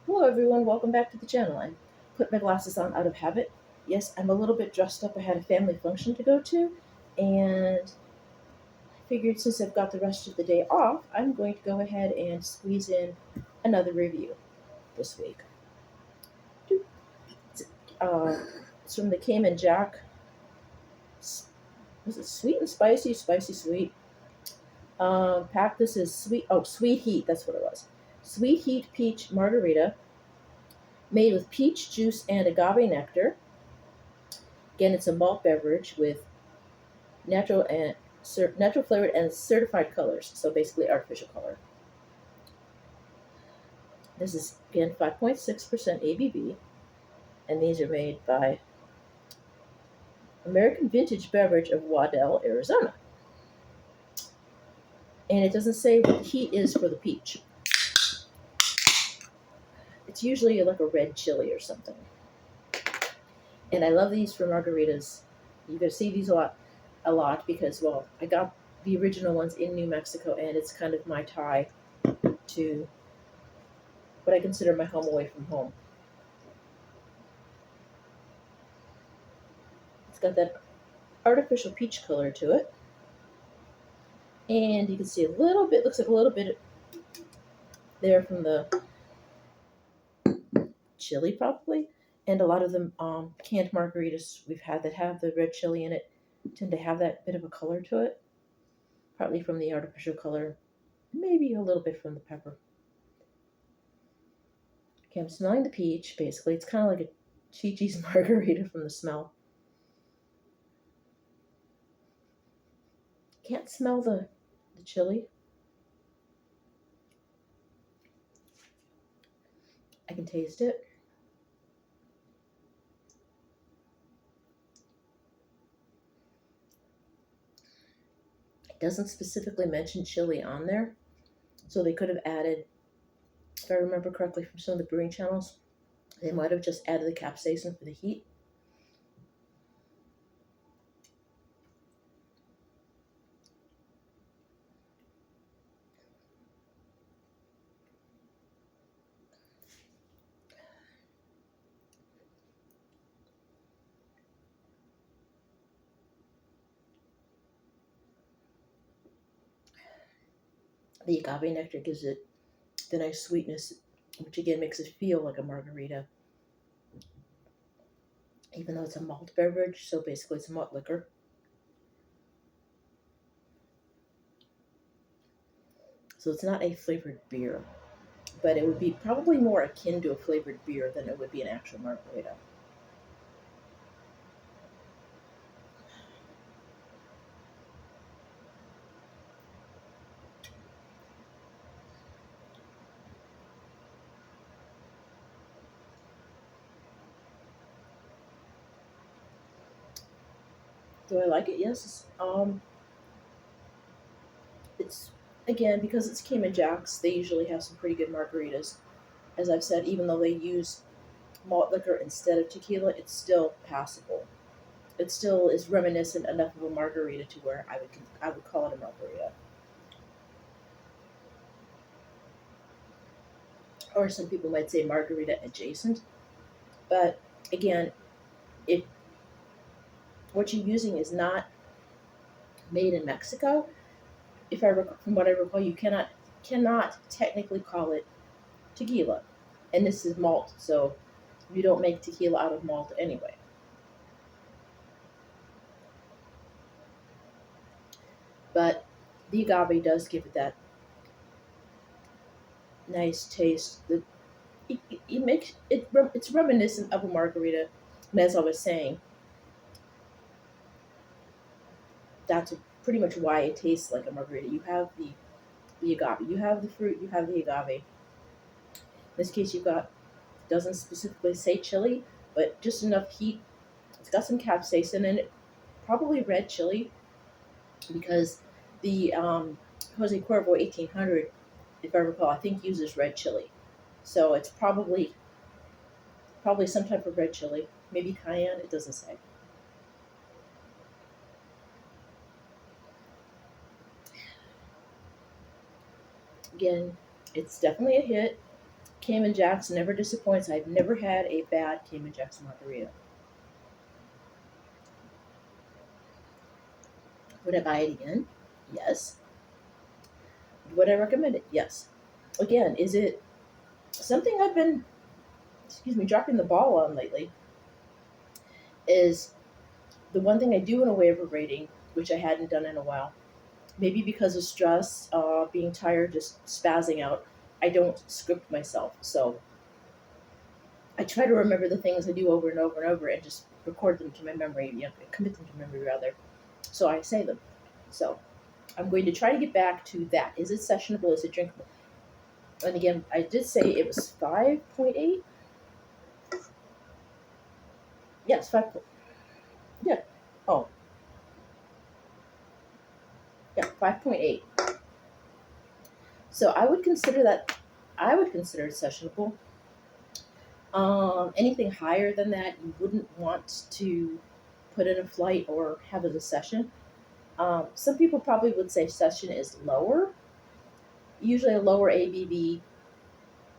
Hello everyone, welcome back to the channel. I put my glasses on out of habit. Yes, I'm a little bit dressed up. I had a family function to go to, and I figured since I've got the rest of the day off, I'm going to go ahead and squeeze in another review this week. It's, uh, it's from the Cayman Jack. Was it sweet and spicy? Spicy sweet. Pack. This is sweet. Oh, sweet heat. That's what it was. Sweet heat peach margarita made with peach juice and agave nectar. Again, it's a malt beverage with natural and natural flavored and certified colors. So basically, artificial color. This is again 5.6% ABV, and these are made by American Vintage Beverage of Waddell, Arizona. And it doesn't say what the heat is for the peach. It's usually like a red chili or something. And I love these for margaritas. You're gonna see these a lot because well, I got the original ones in New Mexico, and it's kind of my tie to what I consider my home away from home. It's got that artificial peach color to it. And you can see a little bit, looks like a little bit there from the chili probably. And a lot of them canned margaritas we've had that have the red chili in it tend to have that bit of a color to it. Partly from the artificial color, maybe a little bit from the pepper. Okay, I'm smelling the peach, basically. It's kind of like a Chi-Chi's margarita from the smell. Can't smell the chili. I can taste it. It doesn't specifically mention chili on there, so they could have added, if I remember correctly from some of the brewing channels, they might have just added the capsaicin for the heat. The agave nectar gives it the nice sweetness, which again makes it feel like a margarita, even though it's a malt beverage, so basically it's malt liquor. So it's not a flavored beer, but it would be probably more akin to a flavored beer than it would be an actual margarita. Do I like it? Yes. It's again because it's Cayman Jacks. They usually have some pretty good margaritas. As I've said, even though they use malt liquor instead of tequila, it's still passable. It still is reminiscent enough of a margarita to where I would call it a margarita. Or some people might say margarita adjacent. But again, if what you're using is not made in Mexico, if from what I recall, you cannot technically call it tequila, and this is malt, so you don't make tequila out of malt anyway. But the agave does give it that nice taste. It makes it. It's reminiscent of a margarita, and as I was saying, that's pretty much why it tastes like a margarita. You have the agave, you have the fruit, you have the agave. In this case, you've got doesn't specifically say chili, but just enough heat. It's got some capsaicin in it, probably red chili, because the Jose Cuervo 1800, if I recall, I think uses red chili. So it's probably some type of red chili, maybe cayenne. It doesn't say. Again, it's definitely a hit. Cayman Jack's never disappoints. I've never had a bad Cayman Jack's margarita. Would I buy it again? Yes. Would I recommend it? Yes. Again, is it something I've been, excuse me, dropping the ball on lately? Is the one thing I do in a way of a rating, which I hadn't done in a while. Maybe because of stress, being tired, just spazzing out. I don't script myself. So I try to remember the things I do over and over and over and just record them to my memory, commit them to memory rather. So I say them. So I'm going to try to get back to that. Is it sessionable? Is it drinkable? And again, I did say it was 5.8. Yes, 5. Yeah. Oh, yeah, 5.8. So I would consider that. I would consider it sessionable. Anything higher than that, you wouldn't want to put in a flight or have as a session. Some people probably would say session is lower. Usually, a lower ABV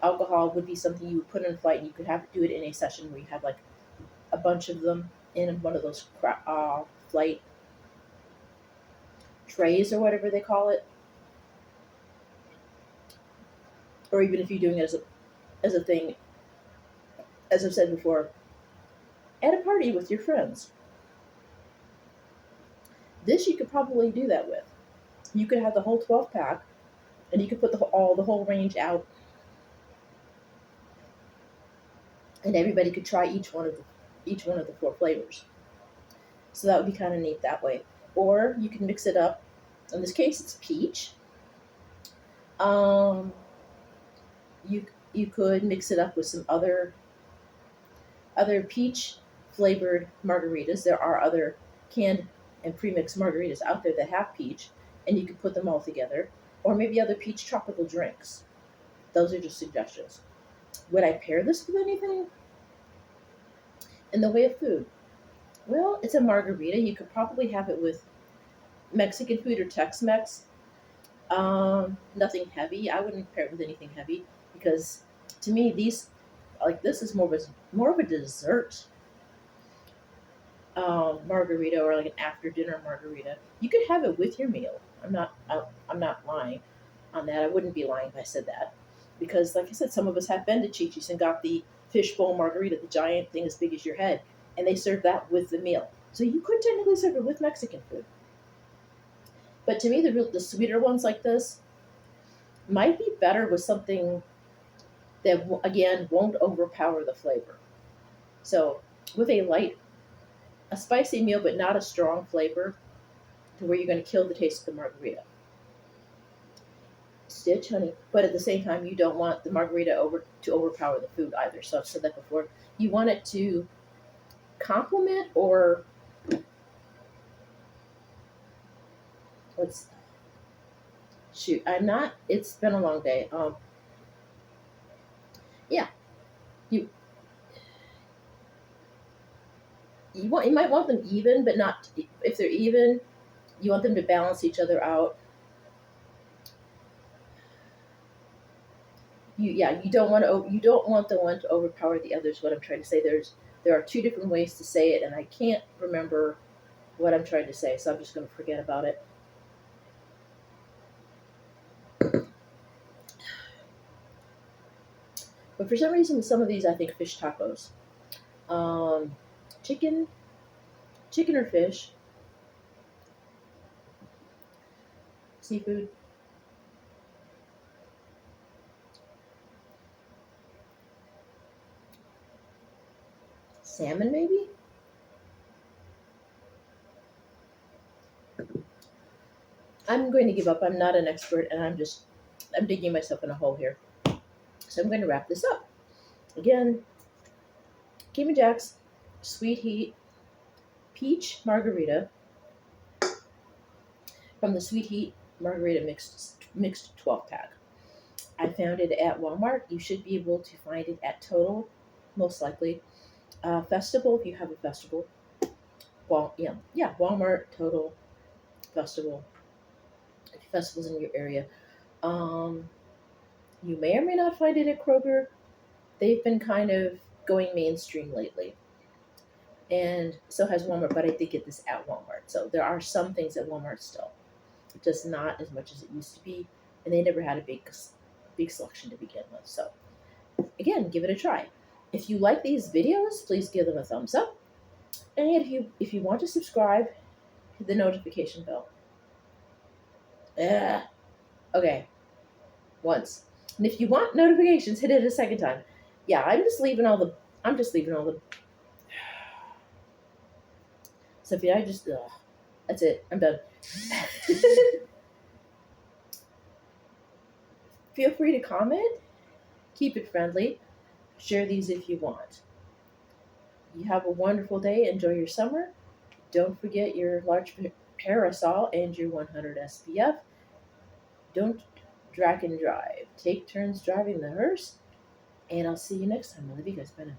alcohol would be something you would put in a flight, and you could have do it in a session where you have like a bunch of them in one of those flight trays or whatever they call it, or even if you're doing it as a thing, as I've said before, at a party with your friends. This you could probably do that with. You could have the whole 12 pack, and you could put the whole range out, and everybody could try each one of the four flavors. So that would be kind of neat that way. Or you can mix it up. In this case, it's peach. Um, you could mix it up with some other peach flavored margaritas. There are other canned and premixed margaritas out there that have peach, and you could put them all together. Or maybe other peach tropical drinks. Those are just suggestions. Would I pair this with anything in the way of food? Well, it's a margarita. You could probably have it with Mexican food or Tex-Mex. Nothing heavy. I wouldn't pair it with anything heavy because, to me, these like this is more of a dessert margarita or like an after dinner margarita. You could have it with your meal. I'm not lying on that. I wouldn't be lying if I said that because, like I said, some of us have been to Chi-Chi's and got the fishbowl margarita, the giant thing as big as your head, and they serve that with the meal. So you could technically serve it with Mexican food. But to me, the sweeter ones like this might be better with something that again won't overpower the flavor. So with a spicy meal, but not a strong flavor to where you're going to kill the taste of the margarita. Stitch, honey. But at the same time, you don't want the margarita to overpower the food either. So I've said that before. You want it to complement or let's shoot. I'm not. It's been a long day. Yeah. You you might want them even, but not if they're even. You want them to balance each other out. You don't want the one to overpower the others. What I'm trying to say, there are two different ways to say it, and I can't remember what I'm trying to say, so I'm just going to forget about it. But for some reason, some of these I think fish tacos, um, chicken, chicken or fish, seafood, salmon maybe. I'm going to give up. I'm not an expert, and I'm digging myself in a hole here. So I'm going to wrap this up. Again, Cayman Jack's Sweet Heat Peach Margarita from the Sweet Heat Margarita mixed 12 pack. I found it at Walmart. You should be able to find it at Total, most likely. Festival, if you have a festival. Yeah, Walmart, Total, Festival. If your festival's in your area. Um, You may or may not find it at Kroger. They've been kind of going mainstream lately. And so has Walmart, but I did get this at Walmart. So there are some things at Walmart still, just not as much as it used to be. And they never had a big selection to begin with. So again, give it a try. If you like these videos, please give them a thumbs up. And if you want to subscribe, hit the notification bell. Ugh. Okay, once. And if you want notifications, hit it a second time. Yeah, I'm just leaving all the Sophia, that's it. I'm done. Feel free to comment. Keep it friendly. Share these if you want. You have a wonderful day. Enjoy your summer. Don't forget your large parasol and your 100 SPF. Don't drag and drive. Take turns driving the hearse. And I'll see you next time. I love you guys. Bye now.